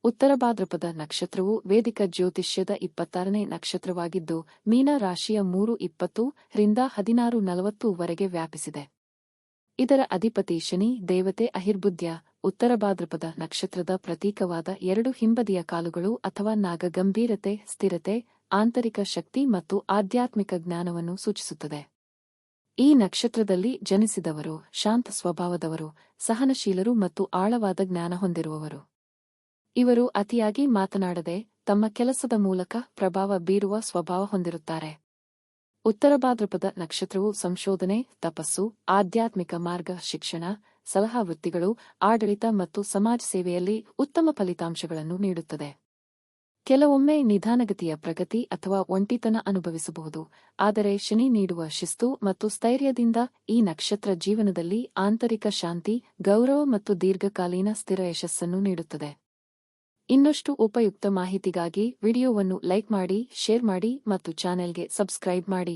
ಉತ್ತರ ಭಾದ್ರಪದ ನಕ್ಷತ್ರವು ವೇದಿಕ ಜ್ಯೋತಿಷ್ಯದ 26ನೇ ನಕ್ಷತ್ರವಾಗಿದ್ದು ಮೀನ ರಾಶಿಯ 3:20 ರಿಂದ 16:40 ವರೆಗೆ ವ್ಯಾಪಿಸಿದೆ. ಇದರ ಅಧಿಪತಿ ಶನಿ ದೇವತೆ ಅಹಿರ್ಬುದ್ಯ. ಉತ್ತರ ಭಾದ್ರಪದ ನಕ್ಷತ್ರದ ಪ್ರತೀಕವಾದ 2 ಹಿಂಬದಿಯ ಕಾಲುಗಳು ಅಥವಾ ನಾಗ ಗಂಭೀರತೆ, ಸ್ಥಿರತೆ, ಆಂತರಿಕ ಶಕ್ತಿ ಮತ್ತು ಆಧ್ಯಾತ್ಮಿಕ ಜ್ಞಾನವನ್ನು ಸೂಚಿಸುತ್ತದೆ. ಈ ನಕ್ಷತ್ರದಲ್ಲಿ ಜನಿಸಿದವರು ಶಾಂತ ಸ್ವಭಾವದವರು, ಸಹನಶೀಲರು ಮತ್ತು ಆಳವಾದ ಜ್ಞಾನ ಹೊಂದಿರುವವರು. ಇವರು ಅತಿಯಾಗಿ ಮಾತನಾಡದೆ ತಮ್ಮ ಕೆಲಸದ ಮೂಲಕ ಪ್ರಭಾವ ಬೀರುವ ಸ್ವಭಾವ ಹೊಂದಿರುತ್ತಾರೆ. ಉತ್ತರ ಭಾದ್ರಪದ ನಕ್ಷತ್ರವು ಸಂಶೋಧನೆ, ತಪಸ್ಸು, ಆಧ್ಯಾತ್ಮಿಕ ಮಾರ್ಗ, ಶಿಕ್ಷಣ, ಸಲಹಾ ವೃತ್ತಿಗಳು, ಆಡಳಿತ ಮತ್ತು ಸಮಾಜ ಸೇವೆಯಲ್ಲಿ ಉತ್ತಮ ಫಲಿತಾಂಶಗಳನ್ನು ನೀಡುತ್ತದೆ. ಕೆಲವೊಮ್ಮೆ ನಿಧಾನಗತಿಯ ಪ್ರಗತಿ ಅಥವಾ ಒಂಟಿತನ ಅನುಭವಿಸಬಹುದು, ಆದರೆ ಶನಿ ನೀಡುವ ಶಿಸ್ತು ಮತ್ತು ಸ್ಥೈರ್ಯದಿಂದ ಈ ನಕ್ಷತ್ರ ಜೀವನದಲ್ಲಿ ಆಂತರಿಕ ಶಾಂತಿ, ಗೌರವ ಮತ್ತು ದೀರ್ಘಕಾಲೀನ ಸ್ಥಿರ ಯಶಸ್ಸನ್ನು ನೀಡುತ್ತದೆ. ಇನ್ನಷ್ಟು ಉಪಯುಕ್ತ ಮಾಹಿತಿಗಾಗಿ ವಿಡಿಯೋವನ್ನು ಲೈಕ್ ಮಾಡಿ, ಶೇರ್ ಮಾಡಿ ಮತ್ತು ಚಾನೆಲ್ಗೆ ಸಬ್ಸ್ಕ್ರೈಬ್ ಮಾಡಿ.